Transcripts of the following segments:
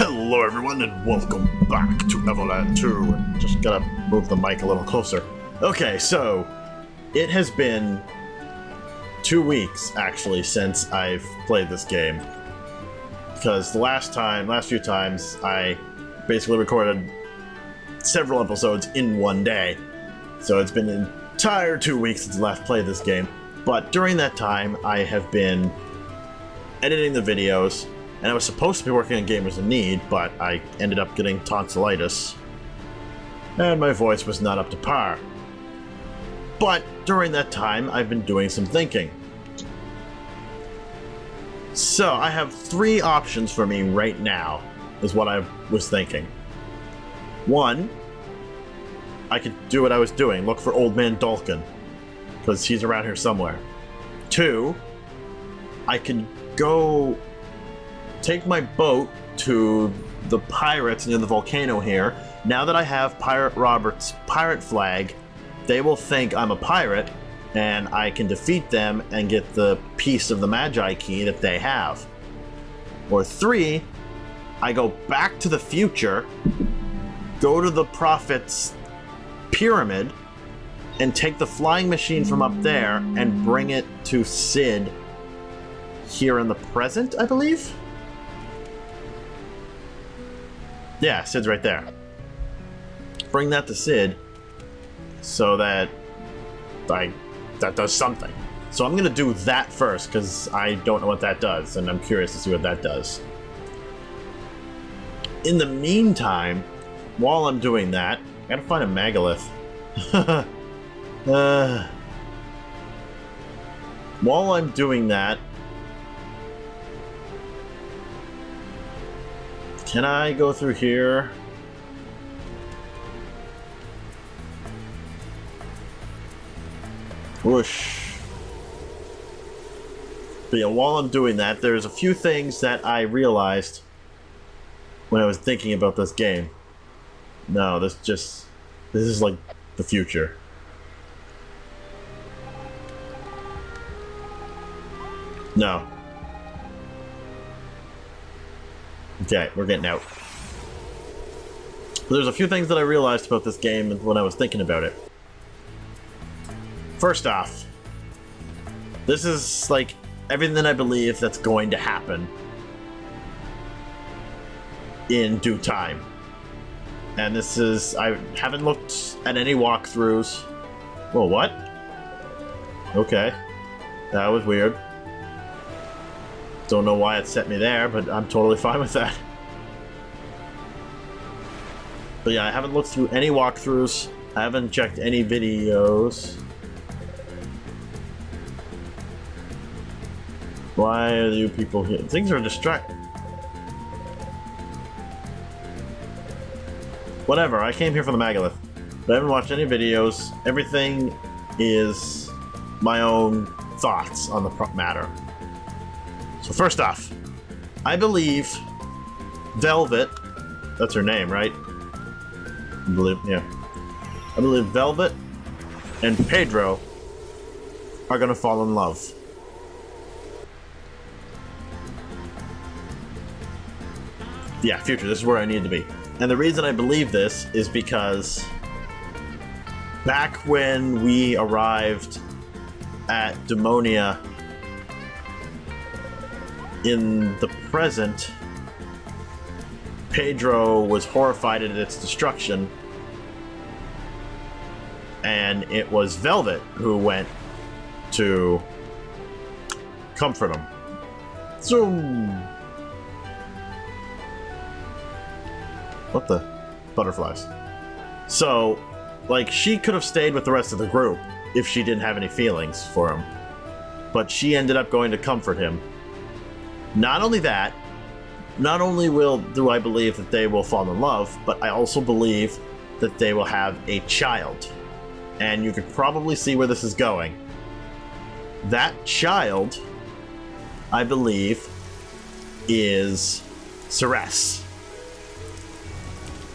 Hello everyone and welcome back to Evoland 2. Just gotta move the mic a little closer. Okay, so it has been 2 weeks actually since I've played this game. Because the last few times, I basically recorded several episodes in one day. So it's been an entire 2 weeks since I last played this game. But during that time, I have been editing the videos, and I was supposed to be working on Gamers in Need, but I ended up getting tonsillitis, and my voice was not up to par. But during that time, I've been doing some thinking. So, I have 3 options for me right now, is what I was thinking. 1, I could do what I was doing, look for Old Man Dulkin, because he's around here somewhere. 2, I could go take my boat to the pirates near the volcano here. Now that I have Pirate Robert's pirate flag, they will think I'm a pirate, and I can defeat them and get the piece of the Magi key that they have. Or 3, I go back to the future, go to the Prophet's pyramid, and take the flying machine from up there and bring it to Sid here in the present, I believe? Yeah, Sid's right there. Bring that to Sid so that that does something. So I'm gonna do that first, because I don't know what that does, and I'm curious to see what that does. In the meantime, while I'm doing that, I gotta find a megalith. While I'm doing that, can I go through here? Whoosh. But yeah, while I'm doing that, there's a few things that I realized when I was thinking about this game. No, this is like the future. No. Okay, we're getting out. But there's a few things that I realized about this game when I was thinking about it. First off, this is like everything I believe that's going to happen in due time. And this is, I haven't looked at any walkthroughs. Whoa, what? Okay. That was weird. Don't know why it set me there, but I'm totally fine with that. But yeah, I haven't looked through any walkthroughs. I haven't checked any videos. Why are you people here? Things are distracting. Whatever, I came here for the megalith. But I haven't watched any videos. Everything is my own thoughts on the matter. So first off, I believe Velvet, that's her name, right? I believe Velvet and Pedro are gonna fall in love. Yeah, future, this is where I need to be. And the reason I believe this is because back when we arrived at Demonia in the present, Pedro was horrified at its destruction, and it was Velvet who went to comfort him. So, what the butterflies? So, like, she could have stayed with the rest of the group if she didn't have any feelings for him, but she ended up going to comfort him. Not only that, not only do I believe that they will fall in love, but I also believe that they will have a child. And you could probably see where this is going. That child, I believe, is Ceres.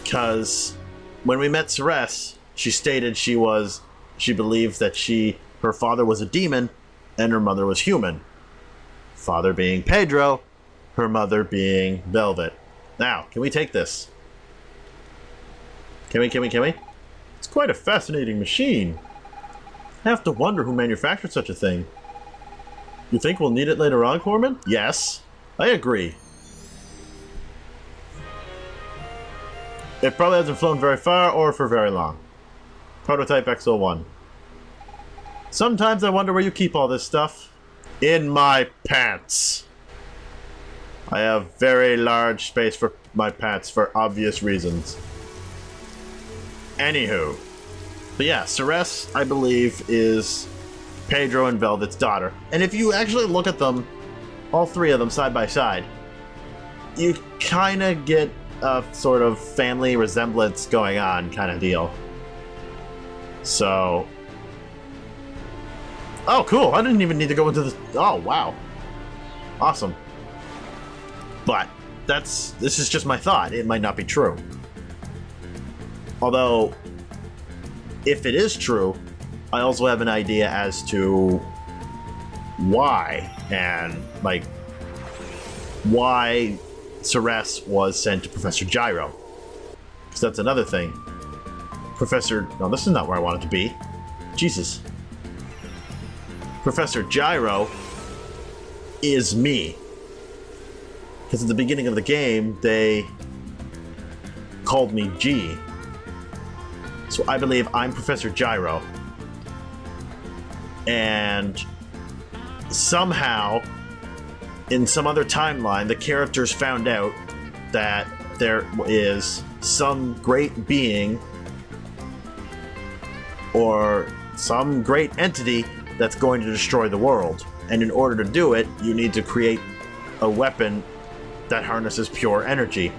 Because when we met Ceres, she stated she believed that her father was a demon and her mother was human. Father being Pedro, her mother being Velvet. Now, can we take this? Can we? It's quite a fascinating machine. I have to wonder who manufactured such a thing. You think we'll need it later on, Corman? Yes, I agree. It probably hasn't flown very far or for very long. Prototype X01. Sometimes I wonder where you keep all this stuff. In my pants. I have very large space for my pants for obvious reasons. Anywho. But yeah, Ceres, I believe, is Pedro and Velvet's daughter. And if you actually look at them, all three of them side by side, you kind of get a sort of family resemblance going on kind of deal. So... Oh, cool! I didn't even need to go into this... Oh, wow. Awesome. But, this is just my thought. It might not be true. Although, if it is true, I also have an idea as to why, and, like, why Ceres was sent to Professor Gyro. Because that's another thing. No, this is not where I want it to be. Jesus. Professor Gyro is me. Because at the beginning of the game, they called me G. So I believe I'm Professor Gyro. And somehow, in some other timeline, the characters found out that there is some great being or some great entity that's going to destroy the world. And in order to do it, you need to create a weapon that harnesses pure energy.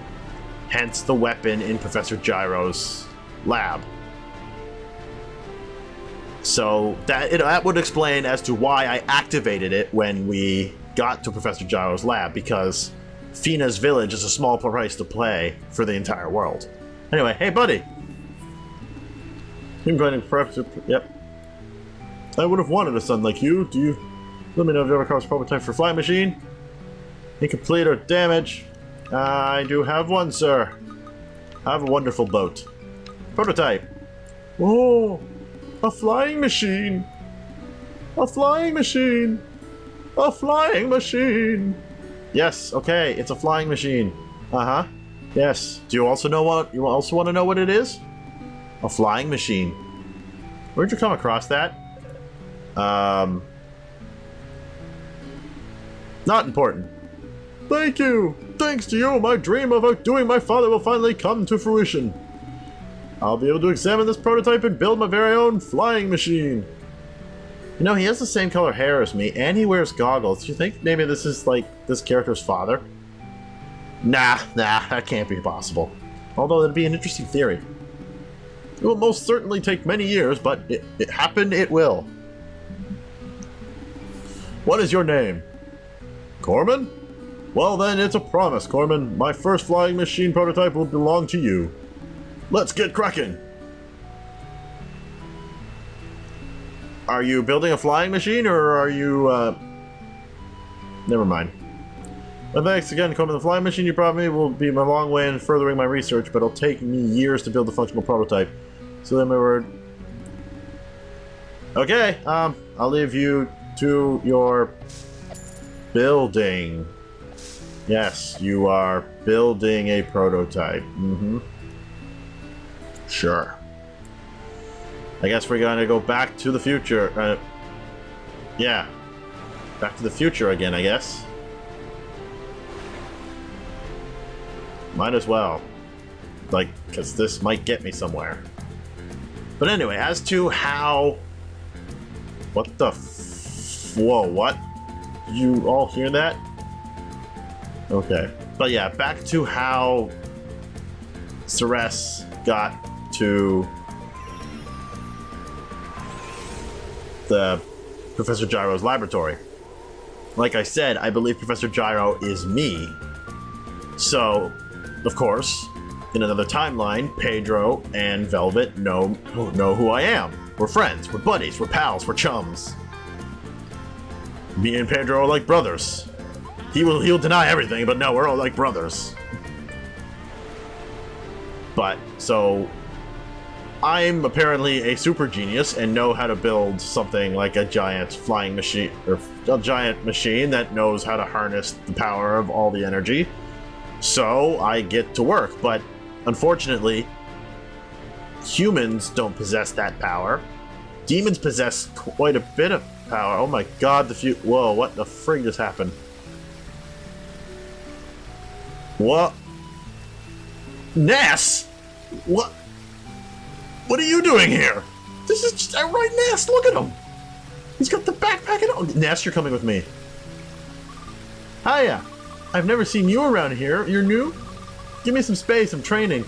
Hence the weapon in Professor Gyro's lab. So that would explain as to why I activated it when we got to Professor Gyro's lab, because Fina's village is a small price to pay for the entire world. Anyway, hey buddy! I'm going to prep. Yep. I would have wanted a son like you. Let me know if you ever come across a prototype for flying machine. Incomplete or damaged. I do have one, sir. I have a wonderful boat. Prototype. Oh, a flying machine. A flying machine. A flying machine. Yes, okay, it's a flying machine. Uh-huh. Yes. Do you also want to know what it is? A flying machine. Where'd you come across that? Not important. Thank you! Thanks to you, my dream of outdoing my father will finally come to fruition. I'll be able to examine this prototype and build my very own flying machine. You know, he has the same color hair as me, and he wears goggles. Do you think maybe this is, like, this character's father? Nah, that can't be possible. Although it'd be an interesting theory. It will most certainly take many years, but it happened, it will. What is your name? Corman? Well then, it's a promise, Corman. My first flying machine prototype will belong to you. Let's get cracking! Are you building a flying machine, or are you, Never mind. Well, thanks again, Corman. The flying machine you brought me will be a long way in furthering my research, but it'll take me years to build a functional prototype. So then my word. Okay, I'll leave you to your building. Yes, you are building a prototype. Mm-hmm. Sure. I guess we're gonna go back to the future. Yeah. Back to the future again, I guess. Might as well. Like, because this might get me somewhere. But anyway, as to how... What the Whoa, what? Did you all hear that? Okay. But yeah, back to how Ceres got to the Professor Gyro's laboratory. Like I said, I believe Professor Gyro is me. So, of course, in another timeline, Pedro and Velvet know who I am. We're friends, we're buddies, we're pals, we're chums. Me and Pedro are like brothers. He'll deny everything, but no, we're all like brothers. But, so, I'm apparently a super genius and know how to build something like a giant flying machine, or a giant machine that knows how to harness the power of all the energy. So, I get to work, but unfortunately, humans don't possess that power. Demons possess quite a bit of power. Oh my god, whoa, what the frig just happened? What? Ness? What? What are you doing here? This is just outright Ness, look at him! He's got the backpack and all. Ness, you're coming with me. Hiya! I've never seen you around here. You're new? Give me some space, I'm training.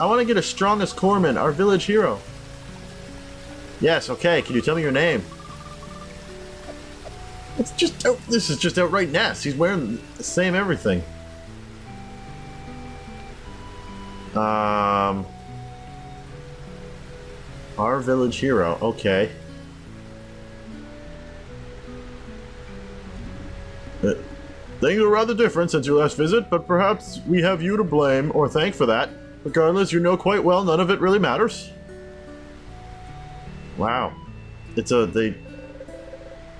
I want to get as strong as Corman, our village hero. Yes, okay, can you tell me your name? It's just this is just outright Ness. He's wearing the same everything. Our village hero, okay. Things are rather different since your last visit, but perhaps we have you to blame or thank for that. Regardless, you know quite well none of it really matters. Wow.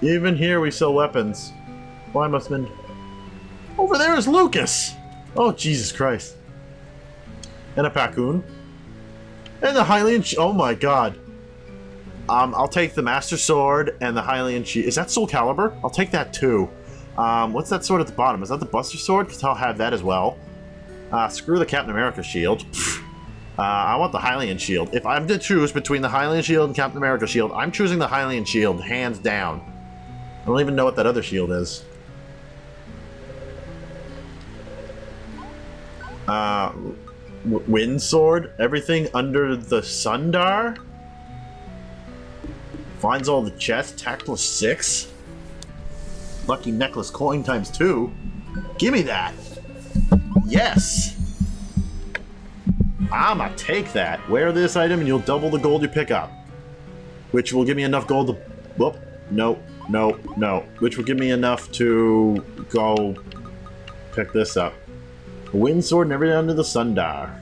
Even here we sell weapons. Oh, I must have been... Over there is Lucas! Oh, Jesus Christ. And a Pacoon. And the Hylian... Oh my god. I'll take the Master Sword and the Hylian Shield. Is that Soul Calibur? I'll take that too. What's that sword at the bottom? Is that the Buster Sword? Because I'll have that as well. Screw the Captain America shield. I want the Hylian Shield. If I'm to choose between the Hylian Shield and Captain America shield, I'm choosing the Hylian Shield, hands down. I don't even know what that other shield is. Wind Sword? Everything under the Sundar? Finds all the chests, tact plus 6? Lucky necklace coin times 2? Give me that! Yes! I'ma take that. Wear this item and you'll double the gold you pick up. Which will give me enough gold to... Whoop. No. No. No. Which will give me enough to go pick this up. A wind sword and everything under the Sundar.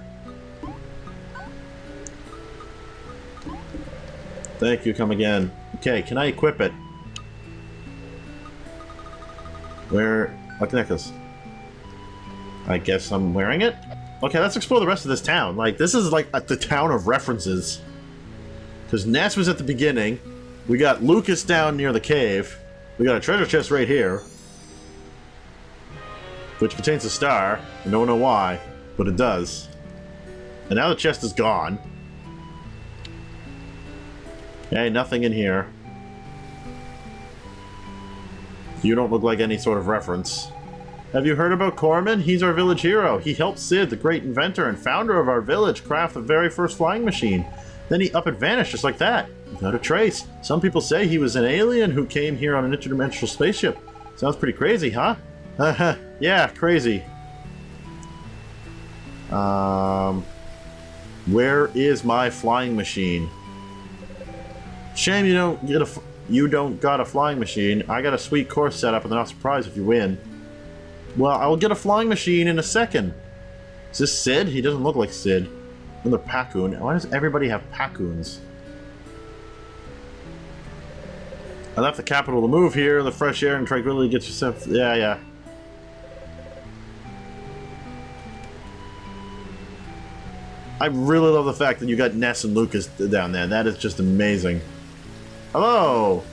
Thank you, come again. Okay, can I equip it? Where... Lucky necklace. I guess I'm wearing it? Okay, let's explore the rest of this town. Like, this is like the town of references. Because Ness was at the beginning. We got Lucas down near the cave. We got a treasure chest right here. Which contains a star. I don't know why, but it does. And now the chest is gone. Hey, nothing in here. You don't look like any sort of reference. Have you heard about Corman? He's our village hero. He helped Sid, the great inventor and founder of our village, craft the very first flying machine. Then he up and vanished just like that. Without a trace. Some people say he was an alien who came here on an interdimensional spaceship. Sounds pretty crazy, huh? Yeah, crazy. Where is my flying machine? Shame you don't got a flying machine. I got a sweet course set up and they're not surprised if you win. Well, I will get a flying machine in a second. Is this Sid? He doesn't look like Sid. Another Pacoon. Why does everybody have Pacoons? I left the capital to move here. The fresh air and tranquility gets yourself... Yeah. I really love the fact that you got Ness and Lucas down there. That is just amazing. Hello!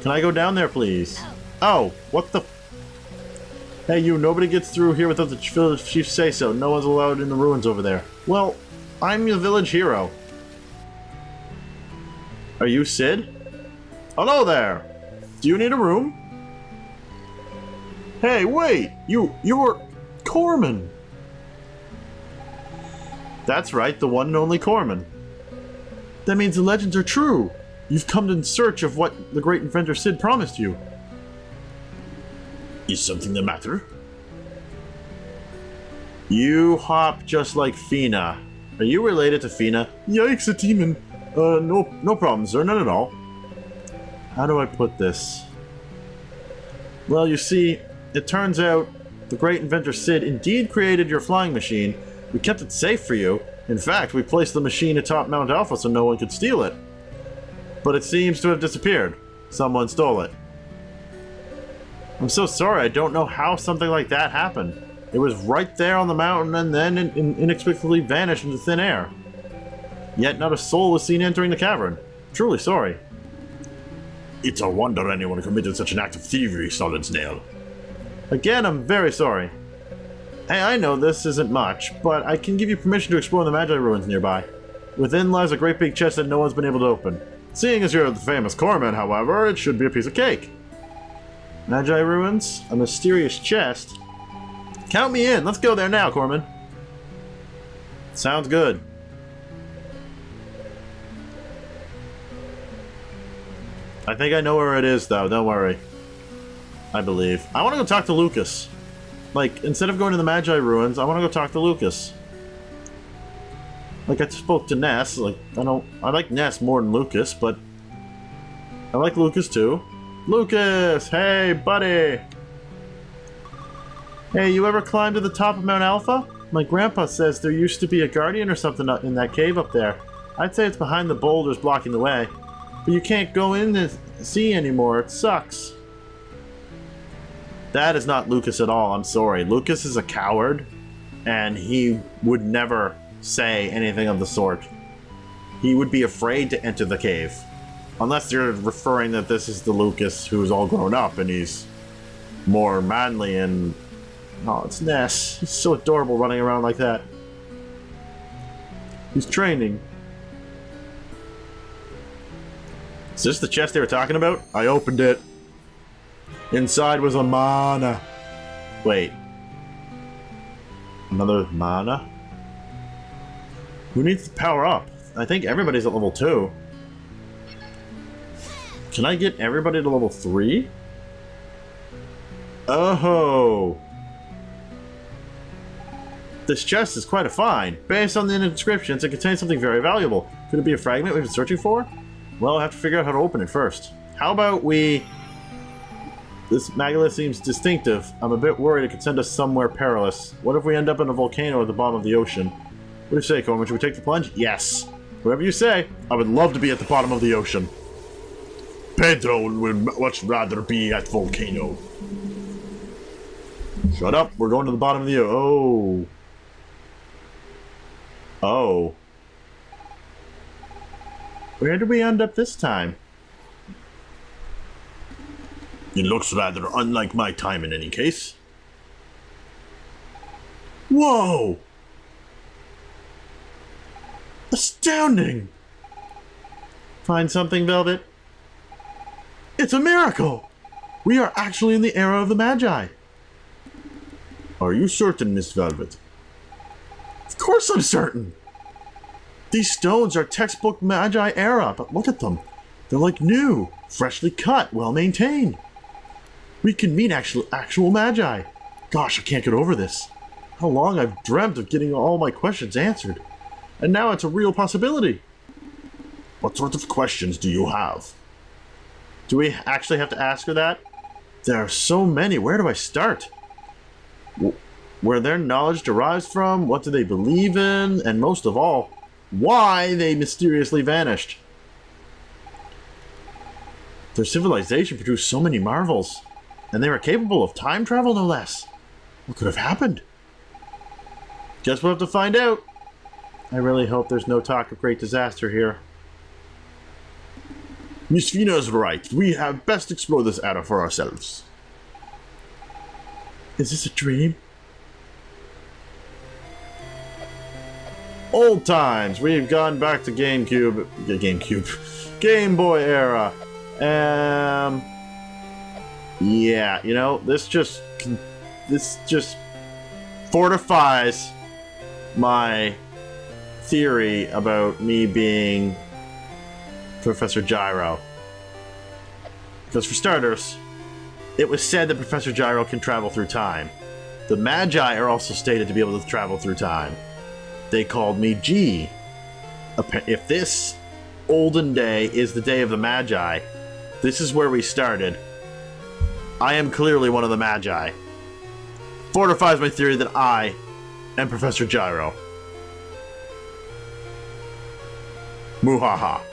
Can I go down there, please? Oh, what the... Hey, you, nobody gets through here without the village chief say so. No one's allowed in the ruins over there. Well, I'm your village hero. Are you Sid? Hello there! Do you need a room? Hey, wait! You're Corman! That's right, the one and only Corman. That means the legends are true! You've come in search of what the great inventor Sid promised you. Is something the matter? You hop just like Fina. Are you related to Fina? Yikes, a demon. No problem, sir, none at all. How do I put this? Well, you see, it turns out the great inventor Sid indeed created your flying machine, We kept it safe for you. In fact, we placed the machine atop Mount Alpha so no one could steal it. But it seems to have disappeared. Someone stole it. I'm so sorry, I don't know how something like that happened. It was right there on the mountain and then inexplicably vanished into thin air. Yet not a soul was seen entering the cavern. Truly sorry. It's a wonder anyone committed such an act of thievery, Solid Snail. Again, I'm very sorry. Hey, I know this isn't much, but I can give you permission to explore the Magi ruins nearby. Within lies a great big chest that no one's been able to open. Seeing as you're the famous Corman, however, it should be a piece of cake. Magi ruins? A mysterious chest? Count me in! Let's go there now, Corman. Sounds good. I think I know where it is, though. Don't worry. I believe. I want to go talk to Lucas. Like, instead of going to the Magi ruins, I want to go talk to Lucas. Like, I spoke to Ness. Like, I like Ness more than Lucas, but I like Lucas too. Lucas! Hey, buddy! Hey, you ever climbed to the top of Mount Alpha? My grandpa says there used to be a guardian or something in that cave up there. I'd say it's behind the boulders blocking the way. But you can't go in to see anymore. It sucks. That is not Lucas at all. I'm sorry. Lucas is a coward, and he would never say anything of the sort. He would be afraid to enter the cave. Unless you're referring that this is the Lucas who's all grown up and he's more manly and... Oh, it's Ness. He's so adorable running around like that. He's training. Is this the chest they were talking about? I opened it. Inside was a mana. Wait. Another mana? Who needs to power up? I think everybody's at level 2. Can I get everybody to level 3? Oh! This chest is quite a find. Based on the inscriptions, it contains something very valuable. Could it be a fragment we've been searching for? Well, I'll have to figure out how to open it first. How about we... This Magala seems distinctive. I'm a bit worried it could send us somewhere perilous. What if we end up in a volcano at the bottom of the ocean? What do you say, Corman? Should we take the plunge? Yes. Whatever you say. I would love to be at the bottom of the ocean. Pedro would much rather be at volcano. Shut up. We're going to the bottom of the ocean. Oh. Oh. Where did we end up this time? It looks rather unlike my time in any case. Whoa! Astounding! Find something, Velvet? It's a miracle! We are actually in the era of the Magi. Are you certain, Miss Velvet? Of course I'm certain! These stones are textbook Magi era, but look at them. They're like new, freshly cut, well maintained. We can meet actual Magi. Gosh, I can't get over this. How long I've dreamt of getting all my questions answered. And now it's a real possibility. What sort of questions do you have? Do we actually have to ask her that? There are so many. Where do I start? Where their knowledge derives from? What do they believe in? And most of all, why they mysteriously vanished. Their civilization produced so many marvels. And they were capable of time travel, no less. What could have happened? Guess we'll have to find out. I really hope there's no talk of great disaster here. Miss Fina's right. We have best explore this era for ourselves. Is this a dream? Old times. We've gone back to Game Boy era. Yeah, you know, this just fortifies my theory about me being Professor Gyro. Because for starters, it was said that Professor Gyro can travel through time. The Magi are also stated to be able to travel through time. They called me G. If this olden day is the day of the Magi, this is where we started. I am clearly one of the Magi. Fortifies my theory that I and Professor Gyro. Muhaha.